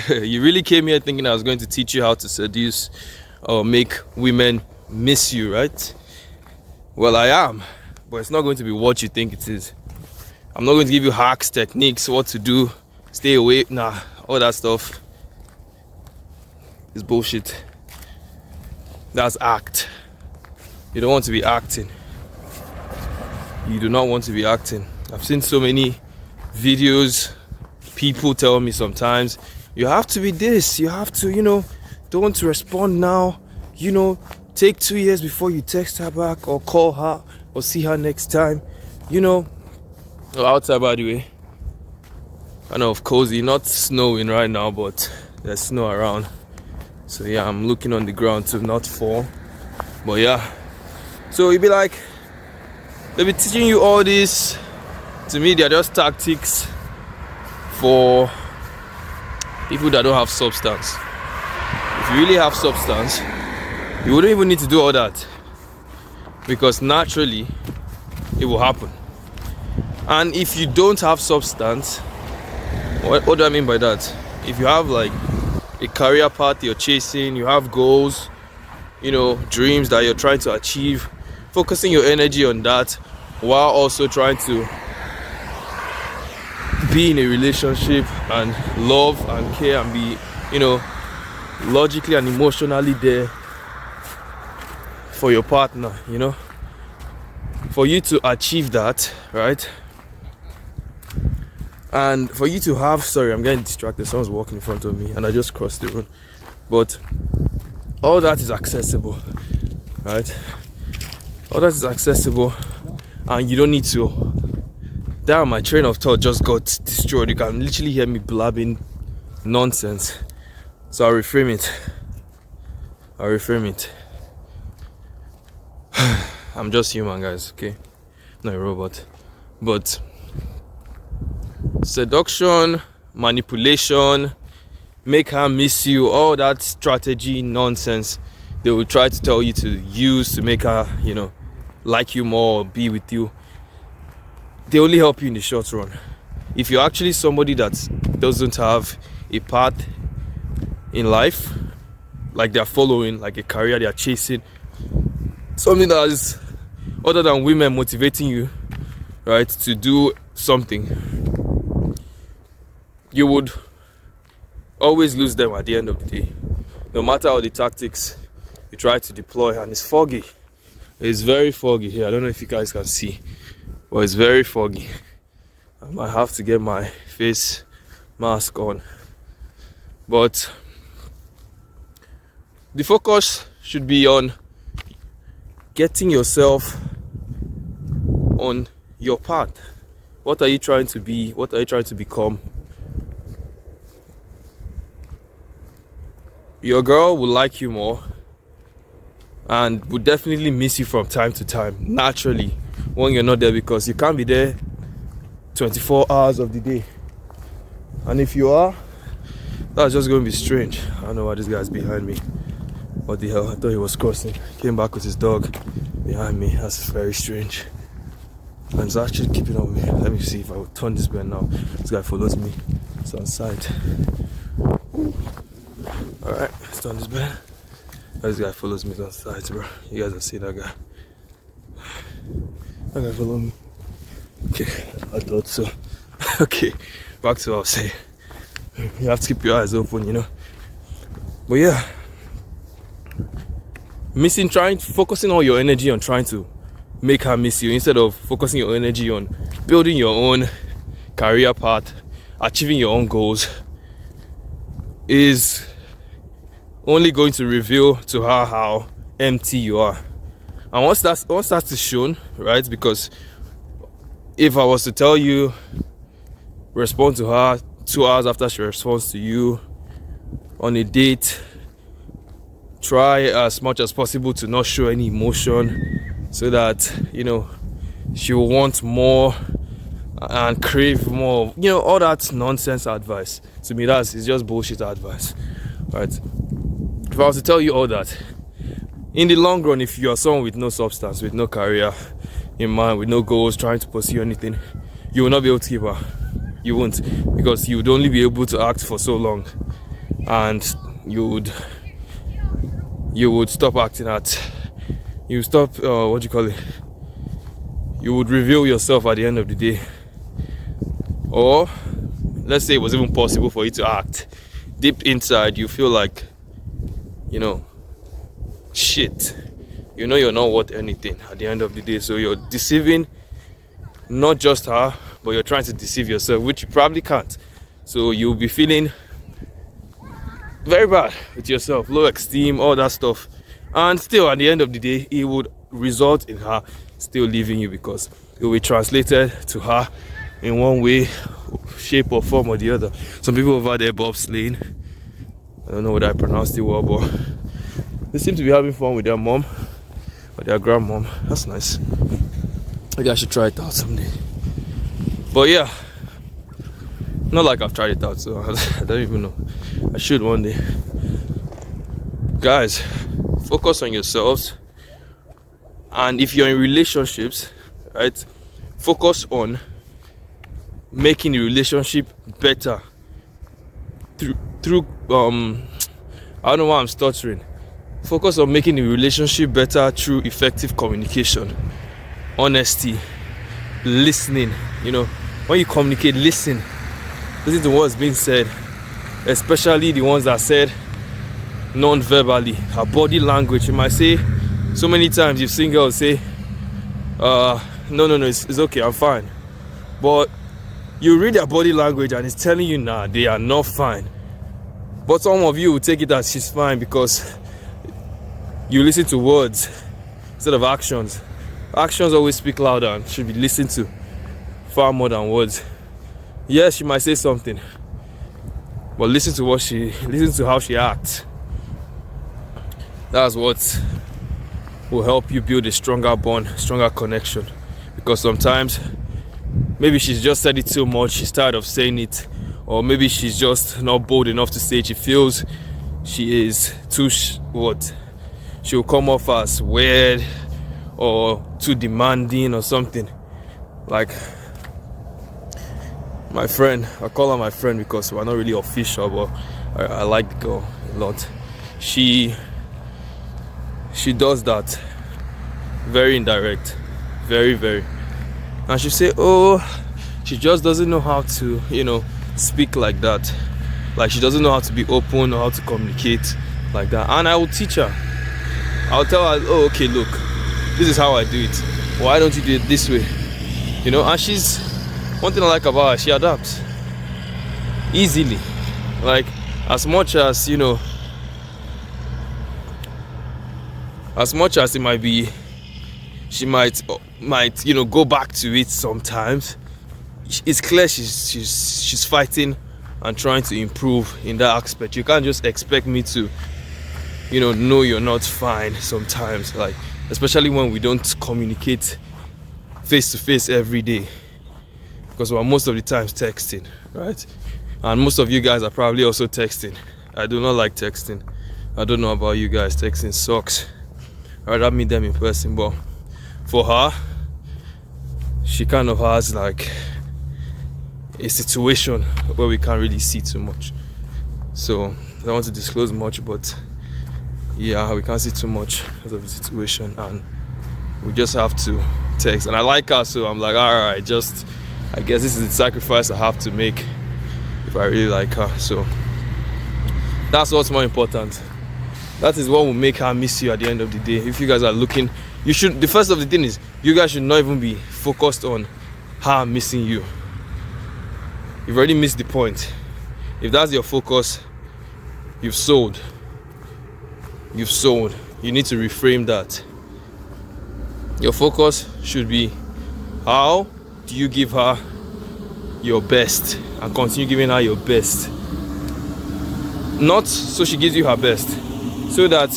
You really came here thinking I was going to teach you how to seduce or make women miss you, right? Well, I am, but it's not going to be what you think it is. I'm not going to give you hacks, techniques, what to do, stay away, nah, all that stuff is bullshit. That's act. You don't want to be acting. You do not want to be acting. I've seen so many videos, people tell me sometimes, you have to be this, you have to, don't respond now, take 2 years before you text her back or call her or see her next time, outside, by the way, kind of cozy, not snowing right now, but there's snow around, so yeah, I'm looking on the ground to not fall, but yeah, so you'd be like, they'll be teaching you all this. To me, they're just tactics for people that don't have substance. If you really have substance, you wouldn't even need to do all that, because naturally it will happen. And if you don't have substance, what do I mean by that? If you have like a career path you're chasing, you have goals, dreams that you're trying to achieve, focusing your energy on that while also trying to be in a relationship and love and care and be, logically and emotionally there for your partner, for you to achieve that, right? And for you to have, sorry, I'm getting distracted, someone's walking in front of me and I just crossed the road, but all that is accessible, right? All that is accessible, and you don't need to. Damn, my train of thought just got destroyed. You can literally hear me blabbing nonsense. So I'll reframe it. I'm just human, guys, okay? Not a robot. But seduction, manipulation, make her miss you, all that strategy nonsense they will try to tell you to use to make her, like you more or be with you. They only help you in the short run. If you're actually somebody that doesn't have a path in life, like they're following, like a career they're chasing, something that is other than women motivating you, right, to do something, you would always lose them at the end of the day. No matter how the tactics you try to deploy, and it's foggy. It's very foggy here. I don't know if you guys can see. Well, it's very foggy. I might have to get my face mask on. But the focus should be on getting yourself on your path. What are you trying to be? What are you trying to become? Your girl will like you more and will definitely miss you from time to time, naturally, when you're not there, because you can't be there 24 hours of the day. And if you are, that's just going to be strange. I don't know why this guy's behind me. What the hell? I thought he was crossing. Came back with his dog behind me. That's very strange. And it's actually keeping on me. Let me see if I will turn this bend now. This guy follows me. It's on side. Alright, let's turn this bend. This guy follows me on side, bro. You guys have seen that guy. That guy followed me. Okay, I thought so. Okay, back to what I was saying. You have to keep your eyes open, But yeah, focusing all your energy on trying to make her miss you instead of focusing your energy on building your own career path, achieving your own goals, is only going to reveal to her how empty you are. And once that is shown, right? Because if I was to tell you, respond to her 2 hours after she responds to you on a date, try as much as possible to not show any emotion, so that she will want more and crave more, all that nonsense advice. To me, it's just bullshit advice, right? If I was to tell you all that, in the long run, if you are someone with no substance, with no career in mind, with no goals, trying to pursue anything, you will not be able to keep her. You won't, because you would only be able to act for so long, and you would stop acting at. You stop. What do you call it? You would reveal yourself at the end of the day. Or let's say it was even possible for you to act. Deep inside, you feel like, shit. You're not worth anything at the end of the day. So you're deceiving not just her, but you're trying to deceive yourself, which you probably can't. So you'll be feeling very bad with yourself, low esteem, all that stuff. And still, at the end of the day, it would result in her still leaving you, because it will be translated to her in one way, shape or form or the other. Some people over there bobsleighing, I don't know whether I pronounced it well, but they seem to be having fun with their mom or their grandmom. That's nice. Maybe I should try it out someday. But yeah, not like I've tried it out, so I don't even know. I should one day. Guys, focus on yourselves. And if you're in relationships, right, focus on making the relationship better through I don't know why I'm stuttering. Focus on making the relationship better through effective communication, honesty, listening. When you communicate, listen to what's being said, especially the ones that are said non-verbally. Her body language, you might say, so many times you've seen girls say, no, it's okay, I'm fine. But you read their body language and it's telling you, nah, they are not fine. But some of you will take it as she's fine because you listen to words instead of actions. Actions always speak louder and should be listened to far more than words. Yes, she might say something, but listen to how she acts. That's what will help you build a stronger bond, stronger connection. Because sometimes maybe she's just said it too much, she's tired of saying it, or maybe she's just not bold enough to say it. She feels she is too she'll come off as weird or too demanding or something. Like my friend, I call her my friend because we're not really official, but I like the girl a lot. She does that. Very indirect. Very, very. And she say, she just doesn't know how to, speak like that. Like she doesn't know how to be open or how to communicate like that. And I will teach her. I'll tell her, okay, look, this is how I do it. Why don't you do it this way? And she's, one thing I like about her, she adapts easily. Like as much as it might be, she might go back to it sometimes. It's clear she's fighting and trying to improve in that aspect. You can't just expect me to know you're not fine sometimes, like especially when we don't communicate face to face every day, because we're most of the times texting, right? And most of you guys are probably also texting. I do not like texting. I don't know about you guys. Texting sucks. I'd rather meet them in person. But for her, she kind of has like a situation where we can't really see too much. So I don't want to disclose much, but yeah, we can't see too much because of the situation, and we just have to text. And I like her, so I'm like, alright, I guess this is the sacrifice I have to make if I really like her. So that's what's more important. That is what will make her miss you at the end of the day. If you guys are looking, the first of the thing is, you guys should not even be focused on her missing you. You've already missed the point. If that's your focus, you've sold. You need to reframe that. Your focus should be, how do you give her your best and continue giving her your best? Not so she gives you her best, so that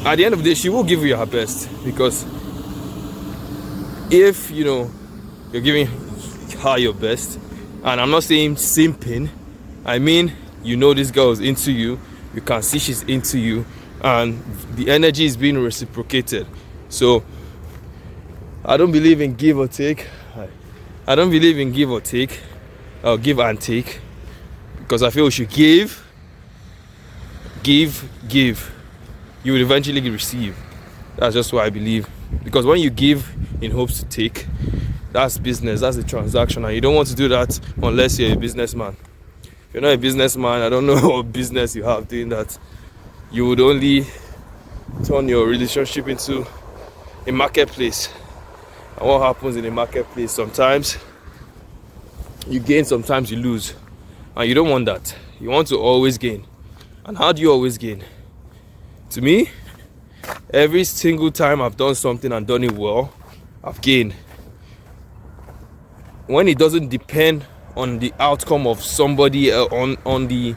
at the end of the day she will give you her best. Because if you're giving her your best, and I'm not saying simping, I mean this girl is into you, you can see she's into you, and the energy is being reciprocated. So I don't believe in give or take. I don't believe in give or take, or give and take, because I feel we should give. You will eventually receive. That's just what I believe. Because when you give in hopes to take, that's business, that's a transaction, and you don't want to do that unless you're a businessman. If you're not a businessman, I don't know what business you have doing that. You would only turn your relationship into a marketplace. And what happens in a marketplace? Sometimes you gain, sometimes you lose. And you don't want that. You want to always gain. And how do you always gain? To me, every single time I've done something and done it well, I've gained. When it doesn't depend on the outcome of somebody, on the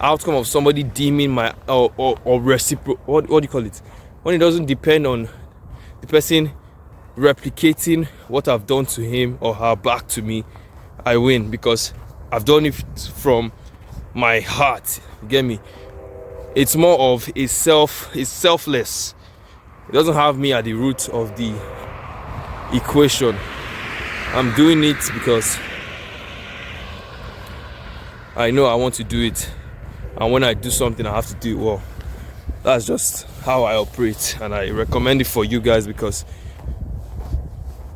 outcome of somebody deeming my or reciprocal, what do you call it? When it doesn't depend on the person replicating what I've done to him or her back to me, I win, because I've done it from my heart. You get me? It's more of it's selfless. It doesn't have me at the root of the equation. I'm doing it because I know I want to do it, and when I do something, I have to do it well. That's just how I operate, and I recommend it for you guys because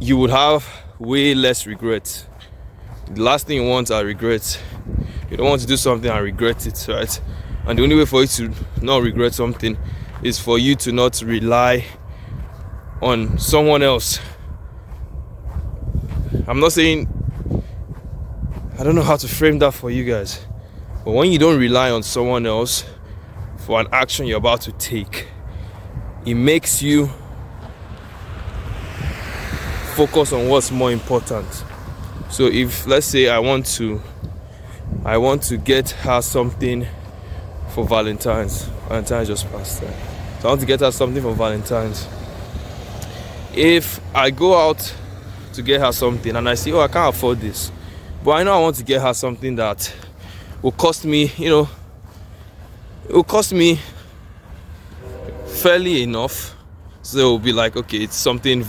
you would have way less regret. The last thing you want are regrets. You don't want to do something and regret it, right? And the only way for you to not regret something is for you to not rely on someone else. I'm not saying, I don't know how to frame that for you guys, but when you don't rely on someone else for an action you're about to take, it makes you focus on what's more important. So if, let's say, I want to get her something for Valentine's just passed, right? So I want to get her something for Valentine's. If I go out to get her something and I say, oh, I can't afford this, but I know I want to get her something that will cost me, it will cost me fairly enough, so it will be like, okay, it's something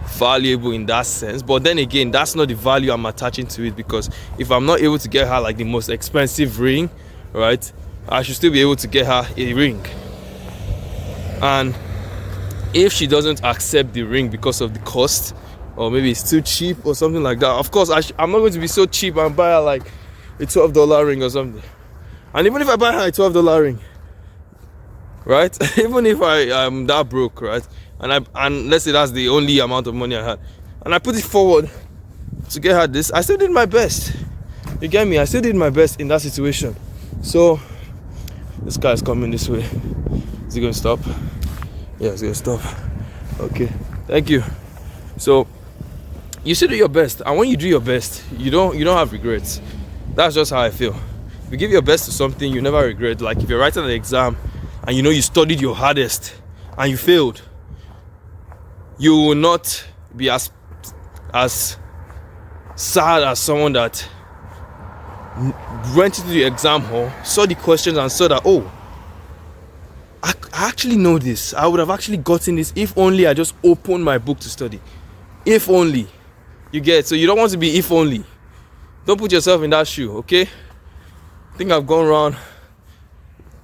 valuable in that sense. But then again, that's not the value I'm attaching to it, because if I'm not able to get her like the most expensive ring, right, I should still be able to get her a ring. And if she doesn't accept the ring because of the cost, or maybe it's too cheap or something like that, of course I'm not going to be so cheap and buy her like a $12 ring or something. And even if I buy her a $12 ring, right, even if I am that broke, right, and let's say that's the only amount of money I had, and I put it forward to get her this, I still did my best. You get me? I still did my best in that situation. So this car is coming this way. Is he going to stop? Yeah, it's going to stop. Okay, thank you. So you still do your best, and when you do your best, you don't have regrets. That's just how I feel. If you give your best to something, you never regret. Like if you're writing an exam and you know you studied your hardest and you failed, you will not be as sad as someone that went into the exam hall, saw the questions and saw that, oh, I actually know this. I would have actually gotten this if only I just opened my book to study. If only. You get? So you don't want to be if only. Don't put yourself in that shoe, okay? I think I've gone around.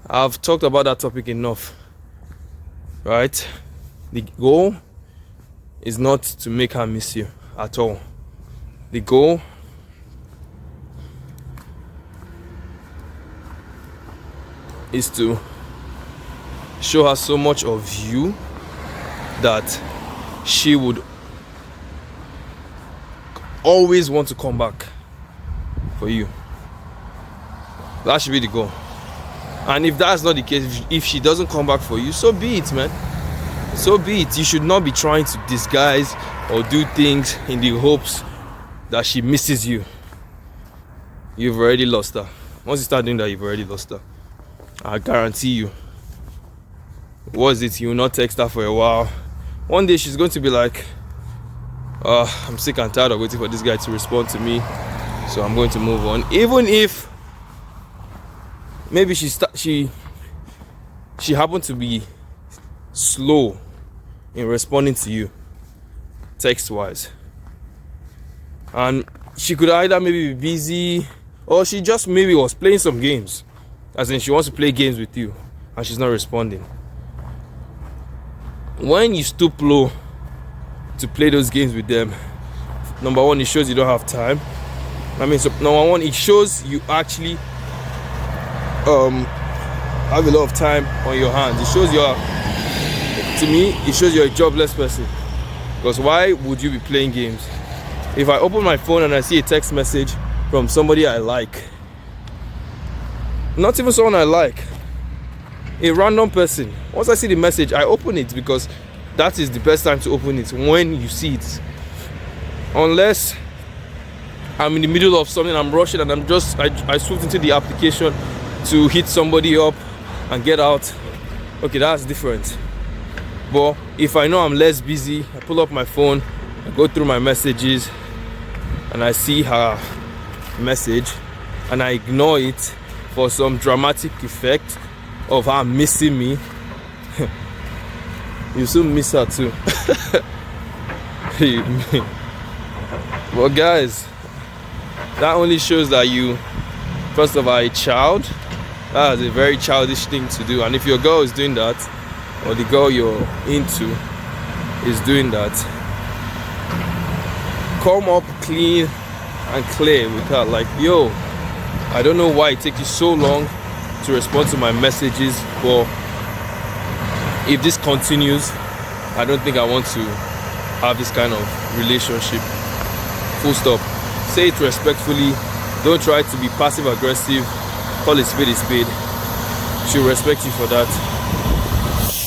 I've talked about that topic enough. Right? The goal is not to make her miss you at all. The goal is to show her so much of you that she would always want to come back for you. That should be the goal. And if that's not the case, if she doesn't come back for you, so be it, man. So be it. You should not be trying to disguise or do things in the hopes that she misses you. You've already lost her. Once you start doing that, you've already lost her. I guarantee you. What is it? You will not text her for a while. One day she's going to be like, I'm sick and tired of waiting for this guy to respond to me, so I'm going to move on. Even if maybe she happened to be slow in responding to you text wise, and she could either maybe be busy, or she just maybe was playing some games, as in she wants to play games with you and she's not responding. When you stoop low to play those games with them, number one, it shows you don't have time. Number one, it shows you actually have a lot of time on your hands. It shows it shows you're a jobless person. Because why would you be playing games? If I open my phone and I see a text message from somebody I like, not even someone I like, a random person, once I see the message, I open it, because that is the best time to open it, when you see it. Unless I'm in the middle of something, I'm rushing, and I swooped into the application to hit somebody up and get out. Okay, that's different. But if I know I'm less busy, I pull up my phone, I go through my messages, and I see her message, and I ignore it for some dramatic effect of her missing me. You soon miss her too. Well, guys, that only shows that you, first of all, are a child. That is a very childish thing to do. And if your girl is doing that, or the girl you're into is doing that, come up clean and clear with her. Like, yo, I don't know why it takes you so long to respond to my messages, but if this continues, I don't think I want to have this kind of relationship. Full stop. Say it respectfully. Don't try to be passive aggressive. Call it spade a spade. She'll respect you for that.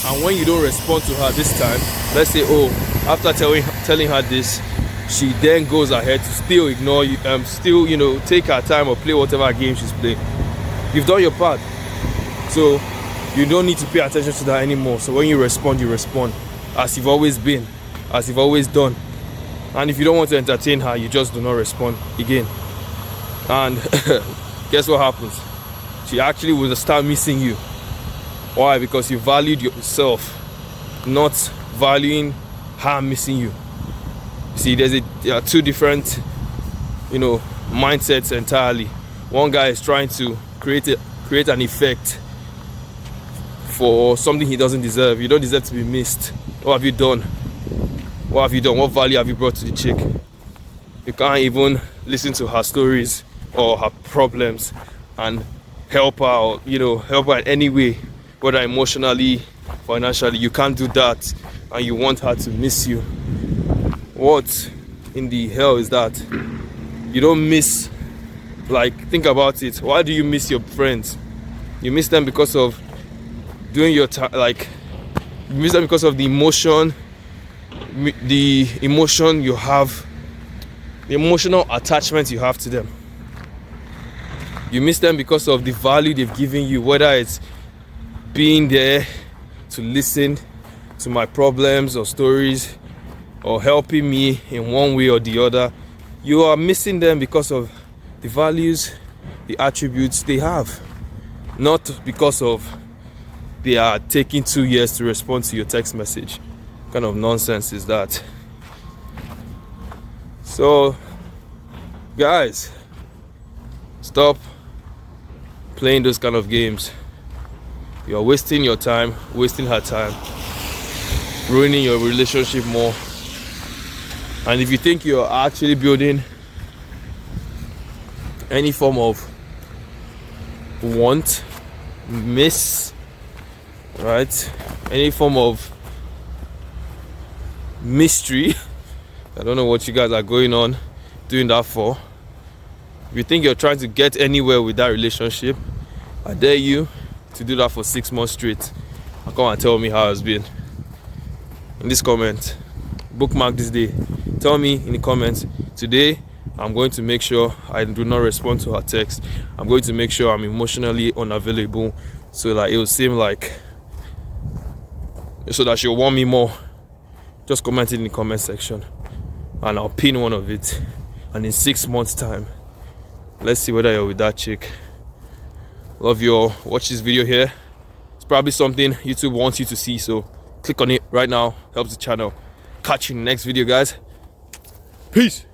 And when you don't respond to her this time, let's say, oh, after telling her this, she then goes ahead to still ignore you, take her time or play whatever game she's playing. You've done your part, so you don't need to pay attention to that anymore. So when you respond as you've always been, as you've always done. And if you don't want to entertain her, you just do not respond again. And guess what happens? She actually will start missing you. Why? Because you valued yourself, not valuing her missing you. See, there are two different, mindsets entirely. One guy is trying to create an effect for something he doesn't deserve. You don't deserve to be missed. What have you done? What value have you brought to the chick? You can't even listen to her stories or her problems and help her, or help her in any way, whether emotionally, financially. You can't do that, and you want her to miss you. What in the hell is that? You don't miss, think about it. Why do you miss your friends? You miss them because of doing your you miss them because of the emotion you have, the emotional attachment you have to them. You miss them because of the value they've given you, whether it's being there to listen to my problems or stories, or helping me in one way or the other. You are missing them because of the values, the attributes they have, not because of they are taking 2 years to respond to your text message. What kind of nonsense is that? So, guys, stop playing those kind of games. You're wasting your time, wasting her time, ruining your relationship more. And if you think you're actually building any form of want, any form of mystery, I don't know what you guys are going on doing that for. If you think you're trying to get anywhere with that relationship, I dare you to do that for 6 months straight and come and tell me how it's been. In this comment, bookmark this day. Tell me in the comments, today I'm going to make sure I do not respond to her text. I'm going to make sure I'm emotionally unavailable, so that it will seem so that she'll want me more. Just comment it in the comment section and I'll pin one of it. And in 6 months time, let's see whether you're with that chick. Love you all. Watch this video here. It's probably something YouTube wants you to see, so click on it right now. Helps the channel. Catch you in the next video, guys. Peace.